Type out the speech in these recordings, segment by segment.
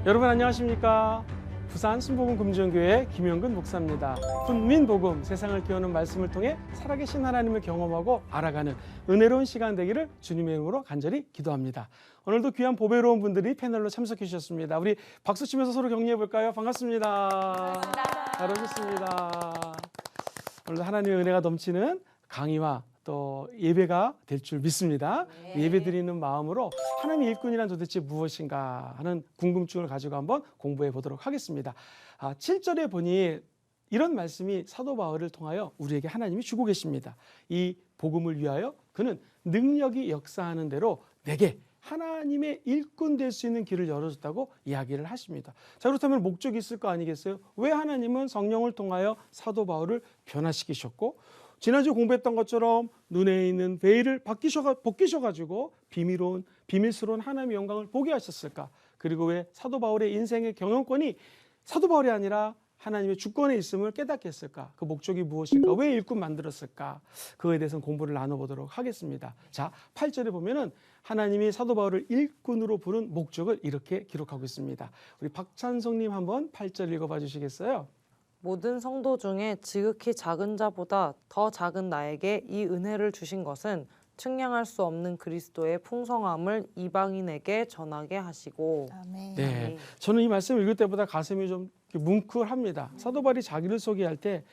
여러분 안녕하십니까? 부산 순복음 금정교회 김영근 목사입니다. 훈민복음, 세상을 깨우는 말씀을 통해 살아계신 하나님을 경험하고 알아가는 은혜로운 시간 되기를 주님의 이름으로 간절히 기도합니다. 오늘도 귀한 보배로운 분들이 패널로 참석해 주셨습니다. 우리 박수 치면서 서로 격려해 볼까요? 반갑습니다. 잘 오셨습니다. 오늘도 하나님의 은혜가 넘치는 강의와 또 예배가 될 줄 믿습니다. 예배 드리는 마음으로 하나님의 일꾼이란 도대체 무엇인가 하는 궁금증을 가지고 한번 공부해 보도록 하겠습니다. 7절에 보니 이런 말씀이 사도 바울을 통하여 우리에게 하나님이 주고 계십니다. 이 복음을 위하여 그는 능력이 역사하는 대로 내게 하나님의 일꾼 될 수 있는 길을 열어줬다고 이야기를 하십니다. 자, 그렇다면 목적이 있을 거 아니겠어요? 왜 하나님은 성령을 통하여 사도 바울을 변화시키셨고, 지난주 공부했던 것처럼 눈에 있는 베일을 벗기셔가지고 비밀스러운 하나님의 영광을 보게 하셨을까? 그리고 왜 사도 바울의 인생의 경영권이 사도 바울이 아니라 하나님의 주권에 있음을 깨닫게 했을까? 그 목적이 무엇일까? 왜 일꾼 만들었을까? 그거에 대해서는 공부를 나눠보도록 하겠습니다. 자, 8절에 보면은 하나님이 사도 바울을 일꾼으로 부른 목적을 이렇게 기록하고 있습니다. 우리 박찬성님 한번 8절 읽어봐 주시겠어요? 모든 성도 중에 지극히 작은 자보다 더 작은 나에게 이 은혜를 주신 것은 측량할 수 없는 그리스도의 풍성함을 이방인에게 전하게 하시고. 아멘. 네, 저는 이 말씀을 읽을 때보다 가슴이 좀 뭉클합니다. 사도 바울이 자기를 소개할 때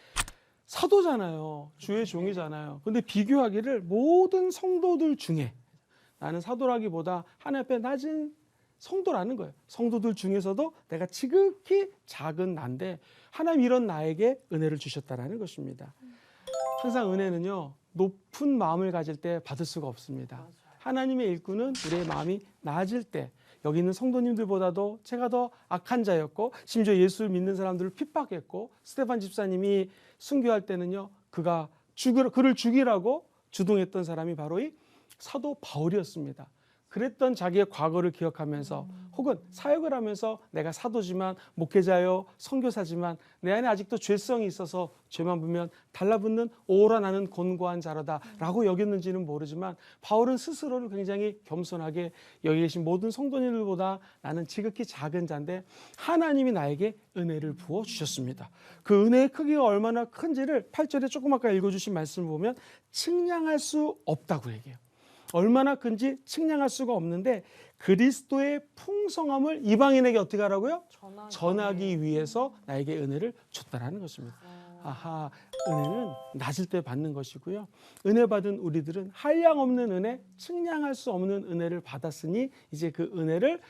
사도잖아요. 주의 종이잖아요. 근데 비교하기를 모든 성도들 중에 나는 사도라기보다 하나님 앞에 낮은 성도라는 거예요. 성도들 중에서도 내가 지극히 작은 나인데 하나님 이런 나에게 은혜를 주셨다라는 것입니다. 항상 은혜는요, 높은 마음을 가질 때 받을 수가 없습니다. 하나님의 일꾼은 우리의 마음이 낮을 때, 여기 있는 성도님들보다도 제가 더 악한 자였고 심지어 예수를 믿는 사람들을 핍박했고, 스테반 집사님이 순교할 때는요, 그를 죽이라고 주동했던 사람이 바로 이 사도 바울이었습니다. 그랬던 자기의 과거를 기억하면서 혹은 사역을 하면서 내가 사도지만 목회자요 선교사지만 내 안에 아직도 죄성이 있어서 죄만 보면 달라붙는 오라 나는 곤고한 자로다 라고 여겼는지는 모르지만 바울은 스스로를 굉장히 겸손하게 여기 계신 모든 성도님들보다 나는 지극히 작은 자인데 하나님이 나에게 은혜를 부어주셨습니다. 그 은혜의 크기가 얼마나 큰지를 8절에 조금 아까 읽어주신 말씀을 보면 측량할 수 없다고 얘기해요. 얼마나 큰지 측량할 수가 없는데 그리스도의 풍성함을 이방인에게 어떻게 하라고요? 전하기 위해서 나에게 은혜를 줬다라는 것입니다. 아하, 은혜는 낮을 때 받는 것이고요. 은혜 받은 우리들은 한량없는 은혜, 측량할 수 없는 은혜를 받았으니 이제 그 은혜를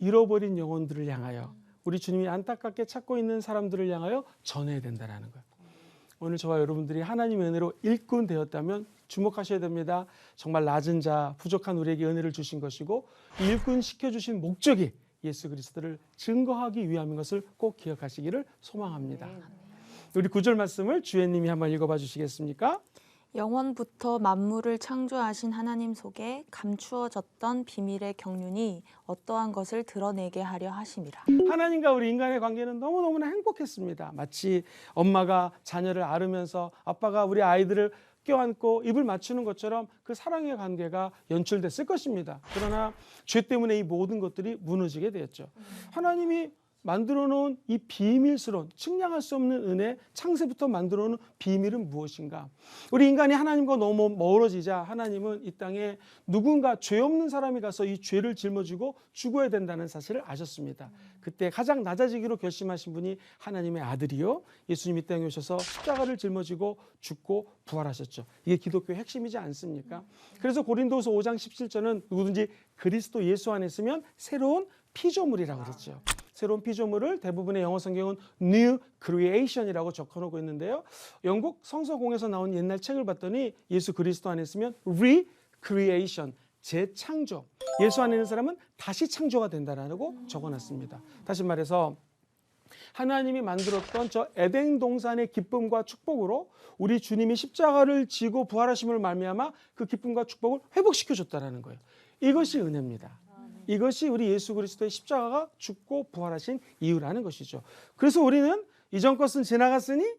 잃어버린 영혼들을 향하여 우리 주님이 안타깝게 찾고 있는 사람들을 향하여 전해야 된다는 거예요. 오늘 저와 여러분들이 하나님의 은혜로 일꾼 되었다면 주목하셔야 됩니다. 정말 낮은 자, 부족한 우리에게 은혜를 주신 것이고 일꾼 시켜주신 목적이 예수 그리스도를 증거하기 위함인 것을 꼭 기억하시기를 소망합니다. 우리 9절 말씀을 주혜님이 한번 읽어봐 주시겠습니까? 영원부터 만물을 창조하신 하나님 속에 감추어졌던 비밀의 경륜이 어떠한 것을 드러내게 하려 하심이라. 하나님과 우리 인간의 관계는 너무너무나 행복했습니다. 마치 엄마가 자녀를 앓으면서 아빠가 우리 아이들을 껴안고 입을 맞추는 것처럼 그 사랑의 관계가 연출됐을 것입니다. 그러나 죄 때문에 이 모든 것들이 무너지게 되었죠. 하나님이 만들어 놓은 이 비밀스러운 측량할 수 없는 은혜, 창세부터 만들어 놓은 비밀은 무엇인가? 우리 인간이 하나님과 너무 멀어지자 하나님은 이 땅에 누군가 죄 없는 사람이 가서 이 죄를 짊어지고 죽어야 된다는 사실을 아셨습니다. 그때 가장 낮아지기로 결심하신 분이 하나님의 아들이요, 예수님이 이 땅에 오셔서 십자가를 짊어지고 죽고 부활하셨죠. 이게 기독교의 핵심이지 않습니까? 그래서 고린도후서 5장 17절은 누구든지 그리스도 예수 안에 있으면 새로운 피조물이라고 그랬죠. 새로운 피조물을 대부분의 영어 성경은 New Creation이라고 적어놓고 있는데요. 영국 성서공에서 나온 옛날 책을 봤더니 예수 그리스도 안에 있으면 Recreation, 재창조. 예수 안에 있는 사람은 다시 창조가 된다라고 적어놨습니다. 다시 말해서 하나님이 만들었던 저 에덴 동산의 기쁨과 축복으로 우리 주님이 십자가를 지고 부활하심을 말미암아 그 기쁨과 축복을 회복시켜줬다라는 거예요. 이것이 은혜입니다. 이것이 우리 예수 그리스도의 십자가가 죽고 부활하신 이유라는 것이죠. 그래서 우리는 이전 것은 지나갔으니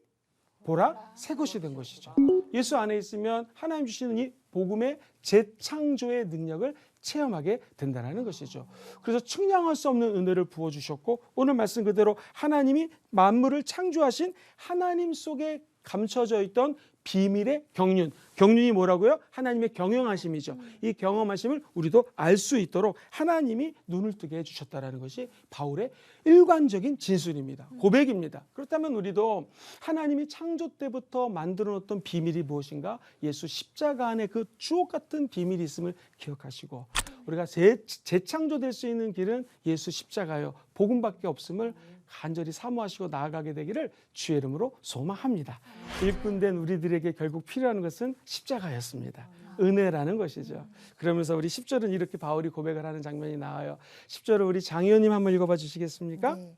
보라 새 것이 된 것이죠. 예수 안에 있으면 하나님 주시는 이 복음의 재창조의 능력을 체험하게 된다는 것이죠. 그래서 측량할 수 없는 은혜를 부어주셨고 오늘 말씀 그대로 하나님이 만물을 창조하신 하나님 속에 감춰져 있던 비밀의 경륜. 경륜이 뭐라고요? 하나님의 경영하심이죠. 이 경험하심을 우리도 알 수 있도록 하나님이 눈을 뜨게 해주셨다는 것이 바울의 일관적인 진술입니다. 고백입니다. 그렇다면 우리도 하나님이 창조 때부터 만들어 놓았던 비밀이 무엇인가? 예수 십자가 안에 그 주옥 같은 비밀이 있음을 기억하시고 우리가 재창조될 수 있는 길은 예수 십자가요. 복음밖에 없음을 간절히 사모하시고 나아가게 되기를 주의 이름으로 소망합니다. 일꾼된 우리들에게 결국 필요한 것은 십자가였습니다. 은혜라는 것이죠. 그러면서 우리 10절은 이렇게 바울이 고백을 하는 장면이 나와요. 10절을 우리 장 의원님 한번 읽어봐 주시겠습니까? 네.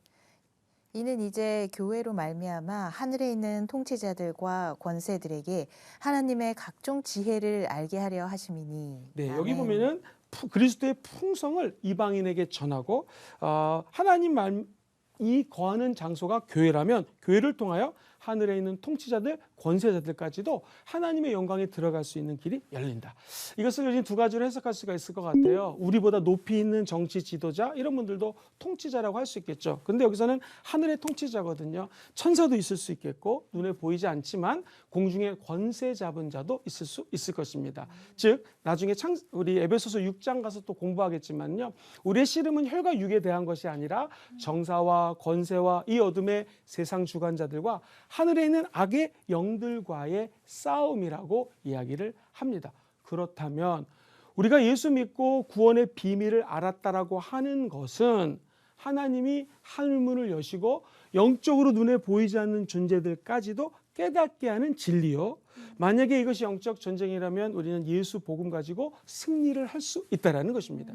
이는 이제 교회로 말미암아 하늘에 있는 통치자들과 권세들에게 하나님의 각종 지혜를 알게 하려 하심이니. 네, 여기 아멘. 보면은 그리스도의 풍성을 이방인에게 전하고 하나님 이 거하는 장소가 교회라면 교회를 통하여 하늘에 있는 통치자들, 권세자들까지도 하나님의 영광에 들어갈 수 있는 길이 열린다. 이것을 요즘 두 가지로 해석할 수가 있을 것 같아요. 우리보다 높이 있는 정치 지도자 이런 분들도 통치자라고 할 수 있겠죠. 근데 여기서는 하늘의 통치자거든요. 천사도 있을 수 있겠고 눈에 보이지 않지만 공중에 권세 잡은 자도 있을 것입니다. 즉 나중에 우리 에베소서 6장 가서 또 공부하겠지만요. 우리의 씨름은 혈과 육에 대한 것이 아니라 정사와 권세와 이 어둠의 세상 주관자들과 하늘에 있는 악의 영들과의 싸움이라고 이야기를 합니다. 그렇다면 우리가 예수 믿고 구원의 비밀을 알았다라고 하는 것은 하나님이 하늘문을 여시고 영적으로 눈에 보이지 않는 존재들까지도 깨닫게 하는 진리요. 만약에 이것이 영적 전쟁이라면 우리는 예수 복음 가지고 승리를 할 수 있다라는 것입니다.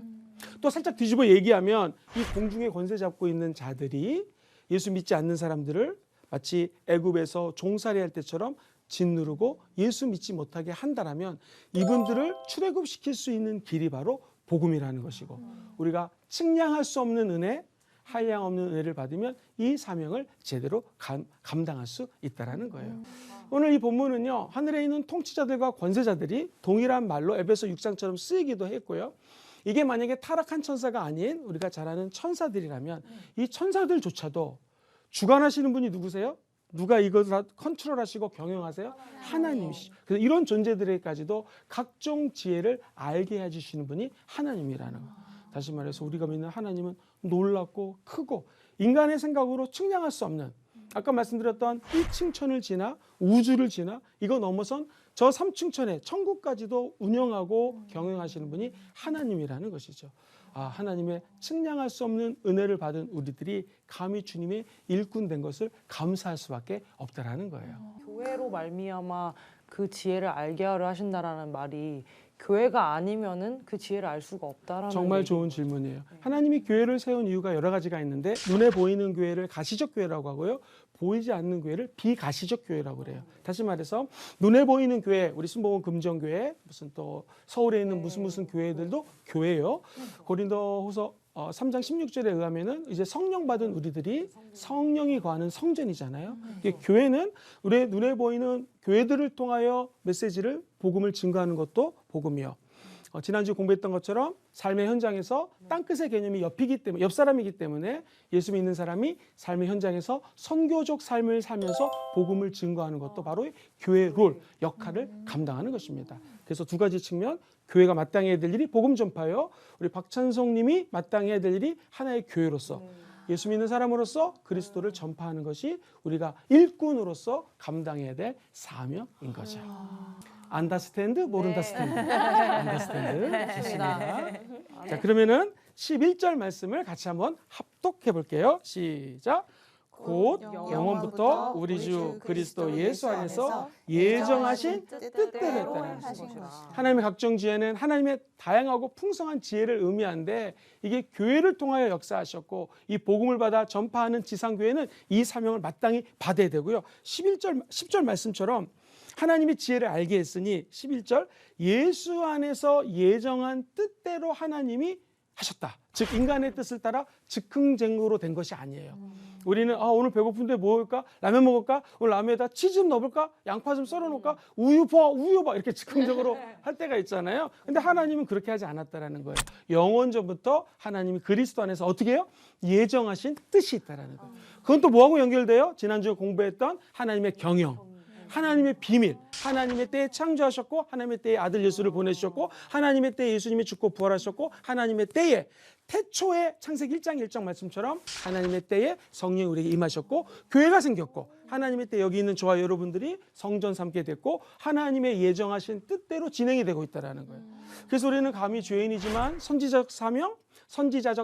또 살짝 뒤집어 얘기하면 이 공중에 권세 잡고 있는 자들이 예수 믿지 않는 사람들을 마치 애굽에서 종살이 할 때처럼 짓누르고 예수 믿지 못하게 한다라면 이분들을 출애굽시킬 수 있는 길이 바로 복음이라는 것이고 우리가 측량할 수 없는 은혜, 한량 없는 은혜를 받으면 이 사명을 제대로 감당할 수 있다라는 거예요. 오늘 이 본문은요. 하늘에 있는 통치자들과 권세자들이 동일한 말로 에베소 6장처럼 쓰이기도 했고요. 이게 만약에 타락한 천사가 아닌 우리가 잘 아는 천사들이라면 이 천사들조차도 주관하시는 분이 누구세요? 누가 이것을 컨트롤하시고 경영하세요? 하나님이시죠. 그래서 이런 존재들에게까지도 각종 지혜를 알게 해주시는 분이 하나님이라는 거. 다시 말해서 우리가 믿는 하나님은 놀랍고 크고 인간의 생각으로 측량할 수 없는 아까 말씀드렸던 1층천을 지나 우주를 지나 이거 넘어선 저 3층천에 천국까지도 운영하고 경영하시는 분이 하나님이라는 것이죠. 하나님의 측량할 수 없는 은혜를 받은 우리들이 감히 주님의 일꾼 된 것을 감사할 수밖에 없다라는 거예요. 교회로 말미암아 그 지혜를 알게 하려 하신다라는 말이 교회가 아니면은 그 지혜를 알 수가 없다라는 정말 얘기. 좋은 질문이에요. 하나님이 교회를 세운 이유가 여러 가지가 있는데 눈에 보이는 교회를 가시적 교회라고 하고요. 보이지 않는 교회를 비가시적 교회라고 그래요. 다시 말해서 눈에 보이는 교회, 우리 순복음 금정교회, 무슨 또 서울에 있는 무슨 교회들도 교회예요. 고린도후서 3장 16절에 의하면은 이제 성령 받은 우리들이 성령이 거하는 성전이잖아요. 교회는 우리의 눈에 보이는 교회들을 통하여 메시지를 복음을 증거하는 것도 복음이요. 지난주 공부했던 것처럼 삶의 현장에서 땅끝의 개념이 옆 사람이기 때문에 예수 믿는 사람이 삶의 현장에서 선교적 삶을 살면서 복음을 증거하는 것도 바로 교회 롤, 역할을 감당하는 것입니다. 그래서 두 가지 측면, 교회가 마땅히 해야 될 일이 복음 전파요. 우리 박찬성 님이 마땅히 해야 될 일이 하나의 교회로서 예수 믿는 사람으로서 그리스도를 전파하는 것이 우리가 일꾼으로서 감당해야 될 사명인 거죠. 안다스탠드 모른다스탠드. 안다스탠드. 좋습니다. 자, 그러면은 11절 말씀을 같이 한번 합독해 볼게요. 시작. 곧 영원부터 우리 주 그리스도 예수 안에서 예정하신 뜻대로 했다는 것입니다. 하나님의 각종 지혜는 하나님의 다양하고 풍성한 지혜를 의미하는데 이게 교회를 통하여 역사하셨고 이 복음을 받아 전파하는 지상교회는 이 사명을 마땅히 받아야 되고요. 10절 말씀처럼 하나님이 지혜를 알게 했으니 11절 예수 안에서 예정한 뜻대로 하나님이 하셨다. 즉 인간의 뜻을 따라 즉흥적으로 된 것이 아니에요. 우리는 오늘 배고픈데 뭐 먹을까? 라면 먹을까? 오늘 라면에다 치즈 좀 넣어볼까? 양파 좀 썰어놓을까? 우유 봐 이렇게 즉흥적으로 할 때가 있잖아요. 근데 하나님은 그렇게 하지 않았다라는 거예요. 영원전부터 하나님이 그리스도 안에서 어떻게 해요? 예정하신 뜻이 있다라는 거예요. 그건 또 뭐하고 연결돼요? 지난주에 공부했던 하나님의 경영, 하나님의 비밀, 하나님의 때에 창조하셨고 하나님의 때에 아들 예수를 보내주셨고 하나님의 때에 예수님이 죽고 부활하셨고 하나님의 때에 태초에 창세기 1장 1절 말씀처럼 하나님의 때에 성령이 우리에게 임하셨고 교회가 생겼고 하나님의 때 여기 있는 저와 여러분들이 성전 삼게 됐고 하나님의 예정하신 뜻대로 진행이 되고 있다는 거예요. 그래서 우리는 감히 죄인이지만 선지자적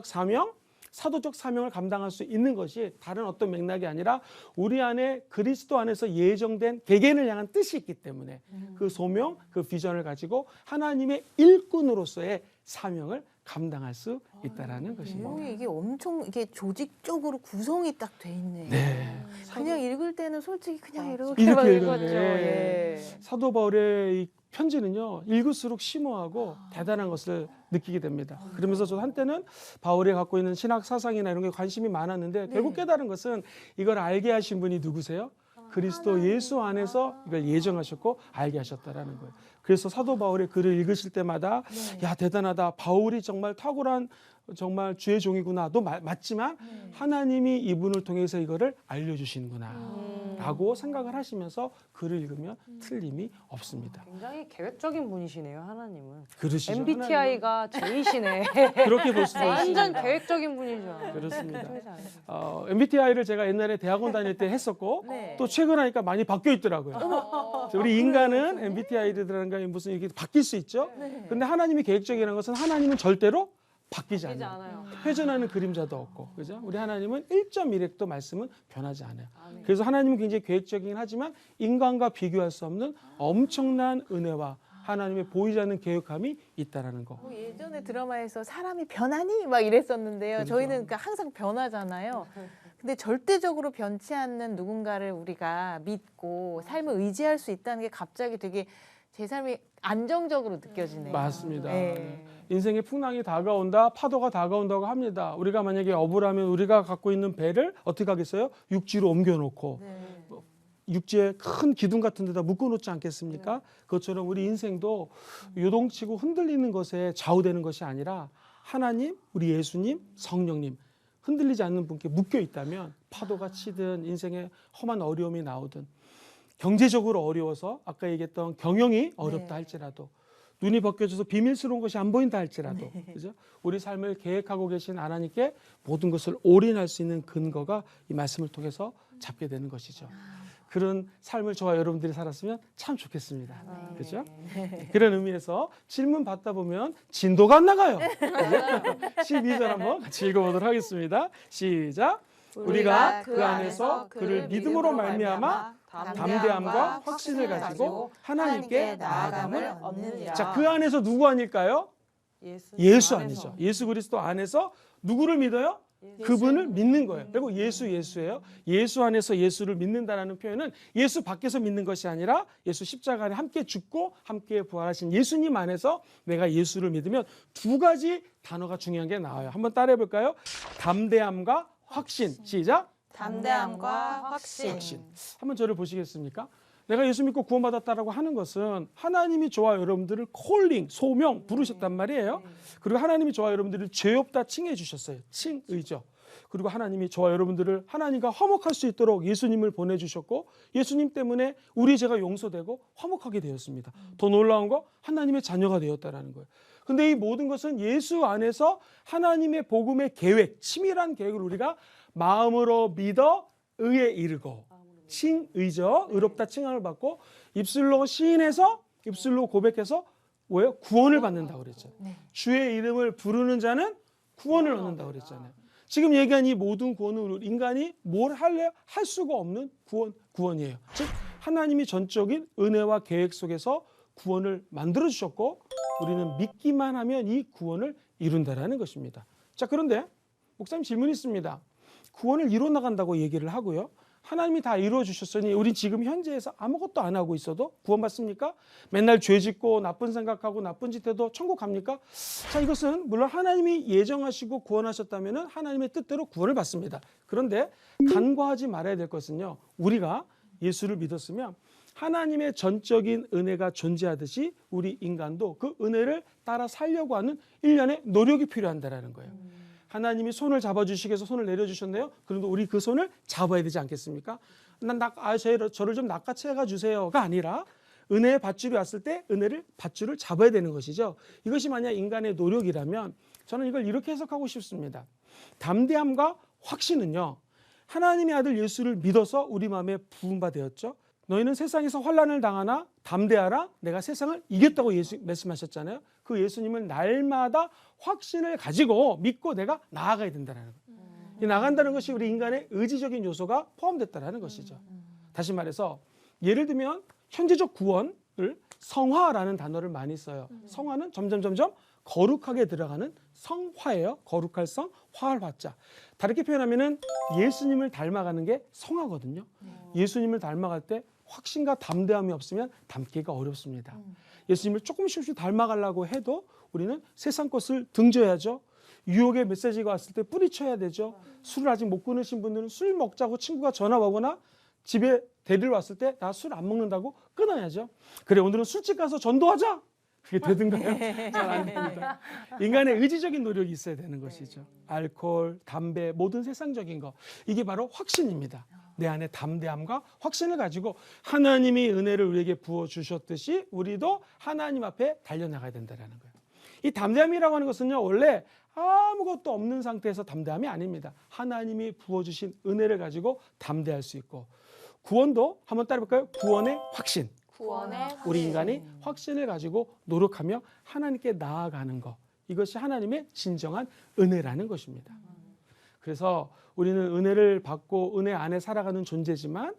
사명, 사도적 사명을 감당할 수 있는 것이 다른 어떤 맥락이 아니라 우리 안에 그리스도 안에서 예정된 개개인을 향한 뜻이 있기 때문에 그 소명, 그 비전을 가지고 하나님의 일꾼으로서의 사명을 감당할 수 있다라는 것입니다. 내용이 이게 엄청 이게 조직적으로 구성이 딱 돼 있네요. 네. 그냥 읽을 때는 솔직히 그냥 이렇게만 이렇게 읽었죠. 읽었네. 예. 사도 바울의 이 편지는요 읽을수록 심오하고 대단한 것을 느끼게 됩니다. 그러면서 저도 한때는 바울이 갖고 있는 신학 사상이나 이런 게 관심이 많았는데 결국 깨달은 것은 이걸 알게 하신 분이 누구세요? 그리스도 예수 안에서 이걸 예정하셨고 알게 하셨다라는 거예요. 그래서 사도 바울의 글을 읽으실 때마다 야 대단하다. 바울이 정말 탁월한 정말 주의 종이구나도 맞지만 하나님이 이분을 통해서 이거를 알려주시는구나 라고 생각을 하시면서 글을 읽으면 틀림이 없습니다. 굉장히 계획적인 분이시네요, 하나님은. 그러시죠. MBTI가 J이시네. 그렇게 볼 수도 완전 있습니다. 계획적인 분이죠. 그렇습니다. 그렇지 않아요? MBTI를 제가 옛날에 대학원 다닐 때 했었고 네. 또 최근 하니까 많이 바뀌어 있더라고요. 우리 인간은 MBTI라든가 무슨 이게 바뀔 수 있죠. 근데 하나님이 계획적이라는 것은 하나님은 절대로 바뀌지 바뀌지 않아요. 않아요. 회전하는 그림자도 없고, 그죠? 우리 하나님은 1.1획도 말씀은 변하지 않아요. 아멘. 그래서 하나님은 굉장히 계획적이긴 하지만 인간과 비교할 수 없는 엄청난 은혜와 하나님의 보이지 않는 계획함이 있다라는 거. 뭐 예전에 드라마에서 사람이 변하니 막 이랬었는데요. 그렇죠. 저희는 그러니까 항상 변하잖아요. 근데 절대적으로 변치 않는 누군가를 우리가 믿고 삶을 의지할 수 있다는 게 갑자기 되게 제 삶이 안정적으로 느껴지네요. 맞습니다. 네. 인생의 풍랑이 다가온다, 파도가 다가온다고 합니다. 우리가 만약에 어부라면 우리가 갖고 있는 배를 어떻게 하겠어요? 육지로 옮겨놓고 네. 육지에 큰 기둥 같은 데다 묶어놓지 않겠습니까? 그것처럼 우리 인생도 요동치고 흔들리는 것에 좌우되는 것이 아니라 하나님, 우리 예수님, 성령님 흔들리지 않는 분께 묶여 있다면 파도가 치든 인생에 험한 어려움이 나오든 경제적으로 어려워서 아까 얘기했던 경영이 어렵다 할지라도 눈이 벗겨져서 비밀스러운 것이 안 보인다 할지라도 그죠? 우리 삶을 계획하고 계신 하나님께 모든 것을 올인할 수 있는 근거가 이 말씀을 통해서 잡게 되는 것이죠. 그런 삶을 저와 여러분들이 살았으면 참 좋겠습니다. 그죠? 그런 의미에서 질문 받다 보면 진도가 안 나가요. 12절 한번 같이 읽어보도록 하겠습니다. 시작. 우리가 그 안에서 그를 믿음으로 말미암아 담대함과 확신을 가지고 하나님께 나아감을 얻느니라. 자, 그 안에서 누구 아닐까요? 예수 아니죠. 예수 그리스도 안에서 누구를 믿어요? 그분을 믿는 거예요. 그리고 예수예요. 예수 안에서 예수를 믿는다라는 표현은 예수 밖에서 믿는 것이 아니라 예수 십자가 안에 함께 죽고 함께 부활하신 예수님 안에서 내가 예수를 믿으면 두 가지 단어가 중요한 게 나와요. 한번 따라해 볼까요? 담대함과 확신. 시작. 담대함과 확신. 한번 저를 보시겠습니까? 내가 예수 믿고 구원받았다라고 하는 것은 하나님이 저와 여러분들을 콜링, 소명 부르셨단 말이에요. 그리고 하나님이 저와 여러분들을 죄 없다 칭해 주셨어요. 칭의죠. 그리고 하나님이 저와 여러분들을 하나님과 화목할 수 있도록 예수님을 보내주셨고 예수님 때문에 우리 죄가 용서되고 화목하게 되었습니다. 더 놀라운 거 하나님의 자녀가 되었다라는 거예요. 근데 이 모든 것은 예수 안에서 하나님의 복음의 계획, 치밀한 계획을 우리가 마음으로 믿어 의에 이르고 칭의죠. 의롭다 칭함을 받고 입술로 시인해서 입술로 고백해서 뭐예요? 구원을 받는다고 그랬죠. 주의 이름을 부르는 자는 구원을 얻는다고 그랬잖아요. 지금 얘기한 이 모든 구원은 인간이 뭘 할래 할 수가 없는 구원이에요. 즉 하나님이 전적인 은혜와 계획 속에서 구원을 만들어 주셨고 우리는 믿기만 하면 이 구원을 이룬다라는 것입니다. 자, 그런데 목사님 질문이 있습니다. 구원을 이뤄 나간다고 얘기를 하고요. 하나님이 다 이루어 주셨으니 우린 지금 현재에서 아무것도 안 하고 있어도 구원받습니까? 맨날 죄 짓고 나쁜 생각하고 나쁜 짓 해도 천국 갑니까? 자, 이것은 물론 하나님이 예정하시고 구원하셨다면 하나님의 뜻대로 구원을 받습니다. 그런데 간과하지 말아야 될 것은요, 우리가 예수를 믿었으면 하나님의 전적인 은혜가 존재하듯이 우리 인간도 그 은혜를 따라 살려고 하는 일련의 노력이 필요한다라는 거예요. 하나님이 손을 잡아주시기 위해서 손을 내려주셨네요. 그런데 우리 그 손을 잡아야 되지 않겠습니까? 저를 좀 낚아채가 주세요가 아니라 은혜의 밧줄이 왔을 때 은혜를 밧줄을 잡아야 되는 것이죠. 이것이 만약 인간의 노력이라면 저는 이걸 이렇게 해석하고 싶습니다. 담대함과 확신은요, 하나님의 아들 예수를 믿어서 우리 마음에 부음바 되었죠. 너희는 세상에서 환난을 당하나 담대하라, 내가 세상을 이겼다고 예수 말씀하셨잖아요. 그 예수님을 날마다 확신을 가지고 믿고 내가 나아가야 된다는 거예요. 이 나간다는 것이 우리 인간의 의지적인 요소가 포함됐다는 것이죠. 다시 말해서 예를 들면 현재적 구원을 성화라는 단어를 많이 써요. 성화는 점점 거룩하게 들어가는 성화예요. 거룩할 성, 화할 화자. 다르게 표현하면은 예수님을 닮아가는 게 성화거든요. 예수님을 닮아갈 때 확신과 담대함이 없으면 닮기가 어렵습니다. 예수님을 조금씩 닮아가려고 해도 우리는 세상 것을 등져야죠. 유혹의 메시지가 왔을 때 뿌리쳐야 되죠. 술을 아직 못 끊으신 분들은 술 먹자고 친구가 전화 오거나 집에 데리러 왔을 때 나 술 안 먹는다고 끊어야죠. 그래, 오늘은 술집 가서 전도하자. 그게 되든가요? 잘 안 됩니다. 인간의 의지적인 노력이 있어야 되는 것이죠. 알코올, 담배, 모든 세상적인 거. 이게 바로 확신입니다. 내 안에 담대함과 확신을 가지고 하나님이 은혜를 우리에게 부어주셨듯이 우리도 하나님 앞에 달려나가야 된다는 거예요. 이 담대함이라고 하는 것은요, 원래 아무것도 없는 상태에서 담대함이 아닙니다. 하나님이 부어주신 은혜를 가지고 담대할 수 있고, 구원도 한번 따라볼까요? 구원의 확신. 우리 인간이 확신을 가지고 노력하며 하나님께 나아가는 것, 이것이 하나님의 진정한 은혜라는 것입니다. 그래서 우리는 은혜를 받고 은혜 안에 살아가는 존재지만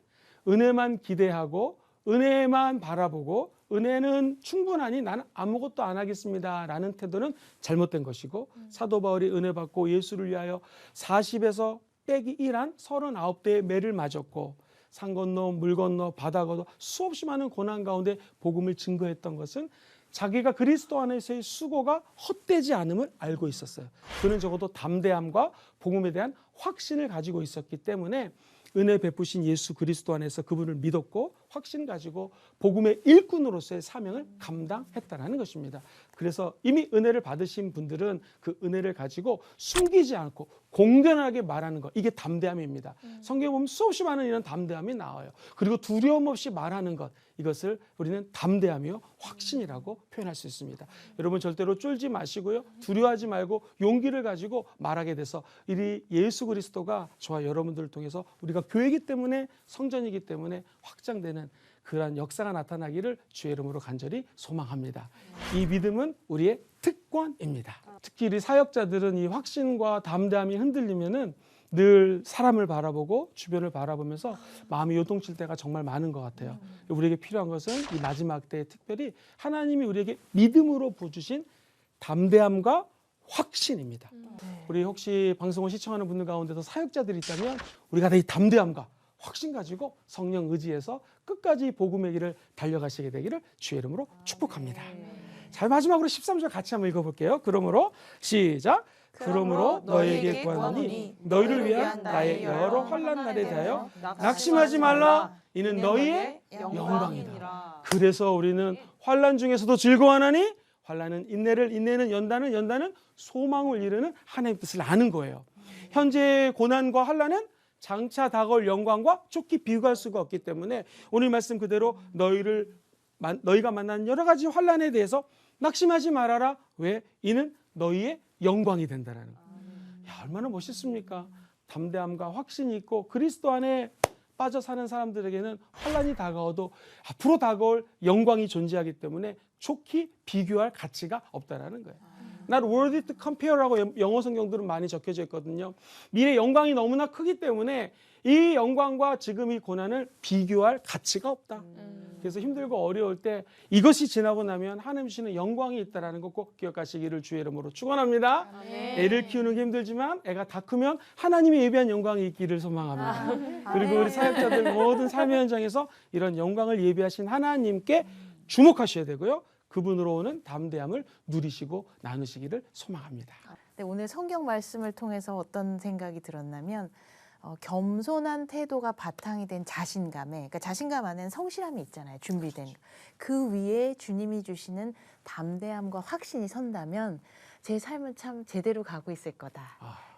은혜만 기대하고 은혜만 바라보고 은혜는 충분하니 나는 아무것도 안 하겠습니다 라는 태도는 잘못된 것이고, 사도 바울이 은혜 받고 예수를 위하여 40에서 빼기 1한 39대의 매를 맞았고 산 건너 물 건너 바다 건너 수없이 많은 고난 가운데 복음을 증거했던 것은 자기가 그리스도 안에서의 수고가 헛되지 않음을 알고 있었어요. 그는 적어도 담대함과 복음에 대한 확신을 가지고 있었기 때문에 은혜 베푸신 예수 그리스도 안에서 그분을 믿었고 확신 가지고 복음의 일꾼으로서의 사명을 감당했다는 것입니다. 그래서 이미 은혜를 받으신 분들은 그 은혜를 가지고 숨기지 않고 공견하게 말하는 것, 이게 담대함입니다. 성경에 보면 수없이 많은 이런 담대함이 나와요. 그리고 두려움 없이 말하는 것, 이것을 우리는 담대함이요 확신이라고 표현할 수 있습니다. 여러분 절대로 쫄지 마시고요, 두려워하지 말고 용기를 가지고 말하게 돼서 이 예수 그리스도가 저와 여러분들을 통해서 우리가 교회이기 때문에 성전이기 때문에 확장되는 그러한 역사가 나타나기를 주의 이름으로 간절히 소망합니다. 이 믿음은 우리의 특권입니다. 특히 우리 사역자들은 이 확신과 담대함이 흔들리면은 늘 사람을 바라보고 주변을 바라보면서 마음이 요동칠 때가 정말 많은 것 같아요. 우리에게 필요한 것은 이 마지막 때에 특별히 하나님이 우리에게 믿음으로 부어주신 담대함과 확신입니다. 우리 혹시 방송을 시청하는 분들 가운데서 사역자들이 있다면 우리가 다 이 담대함과 확신 가지고 성령 의지해서 끝까지 복음의 길을 달려가시게 되기를 주의 이름으로 축복합니다. 자, 마지막으로 13절 같이 한번 읽어볼게요. 그러므로 시작. 그러므로 너희에게 구하노니 너희를 위한 나의 여러 환난 날에 대하여 낙심하지 말라. 이는 너희의 영광이다. 그래서 우리는 환난 중에서도 즐거워하나니 환난은 인내를, 인내는 연단은 소망을 이루는 하나님의 뜻을 아는 거예요. 현재의 고난과 환난은 장차 다가올 영광과 쫓기 비교할 수가 없기 때문에 오늘 말씀 그대로 너희가 만난 여러 가지 환난에 대해서 낙심하지 말아라. 왜? 이는 너희의 영광이 된다는 거예요. 야, 얼마나 멋있습니까? 담대함과 확신이 있고 그리스도 안에 빠져 사는 사람들에게는 환난이 다가와도 앞으로 다가올 영광이 존재하기 때문에 좋게 비교할 가치가 없다라는 거예요. Not worthy to compare라고 영어 성경들은 많이 적혀져 있거든요. 미래의 영광이 너무나 크기 때문에 이 영광과 지금 이 고난을 비교할 가치가 없다. 그래서 힘들고 어려울 때 이것이 지나고 나면 하나님 주시는 영광이 있다는 거 꼭 기억하시기를 주의 이름으로 축원합니다. 애를 키우는 게 힘들지만 애가 다 크면 하나님이 예비한 영광이 있기를 소망합니다. 그리고 우리 사역자들 모든 삶의 현장에서 이런 영광을 예비하신 하나님께 주목하셔야 되고요. 그분으로 오는 담대함을 누리시고 나누시기를 소망합니다. 네, 오늘 성경 말씀을 통해서 어떤 생각이 들었냐면 겸손한 태도가 바탕이 된 자신감에, 그러니까 자신감 안에는 성실함이 있잖아요. 준비된. 그 위에 주님이 주시는 담대함과 확신이 선다면 제 삶은 참 제대로 가고 있을 거다.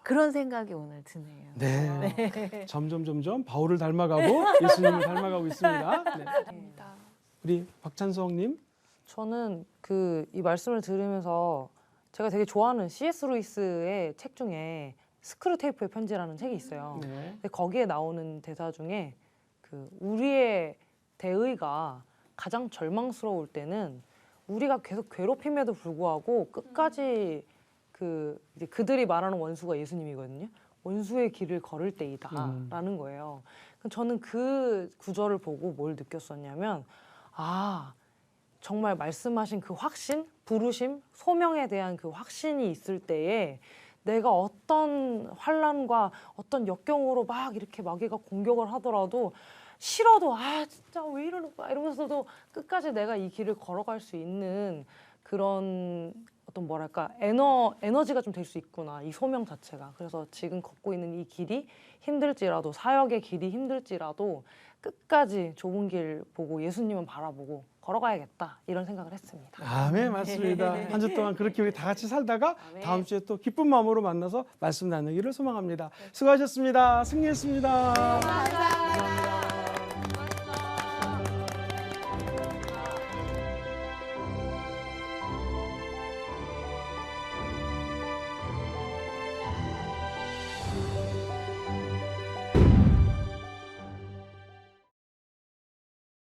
그런 생각이 오늘 드네요. 네. 점점 바울을 닮아가고 예수님을 닮아가고 있습니다. 네. 우리 박찬성님. 저는 이 말씀을 들으면서 제가 되게 좋아하는 C.S. 루이스의 책 중에 스크루테이프의 편지라는 책이 있어요. 네. 근데 거기에 나오는 대사 중에 우리의 대의가 가장 절망스러울 때는 우리가 계속 괴롭힘에도 불구하고 끝까지 이제 그들이 말하는 원수가 예수님이거든요. 원수의 길을 걸을 때이다라는 거예요. 저는 그 구절을 보고 뭘 느꼈었냐면 정말 말씀하신 그 확신, 부르심, 소명에 대한 그 확신이 있을 때에 내가 어떤 환난과 어떤 역경으로 막 이렇게 마귀가 공격을 하더라도 싫어도 진짜 왜 이러는 거야 이러면서도 끝까지 내가 이 길을 걸어갈 수 있는 그런 어떤 뭐랄까 에너지가 좀 될 수 있구나, 이 소명 자체가. 그래서 지금 걷고 있는 이 길이 힘들지라도, 사역의 길이 힘들지라도 끝까지 좁은 길 보고 예수님은 바라보고 걸어가야겠다, 이런 생각을 했습니다. 아멘, 맞습니다. 한 주 동안 그렇게 우리 다 같이 살다가 다음 주에 또 기쁜 마음으로 만나서 말씀 나누기를 소망합니다. 수고하셨습니다. 승리했습니다. 감사합니다.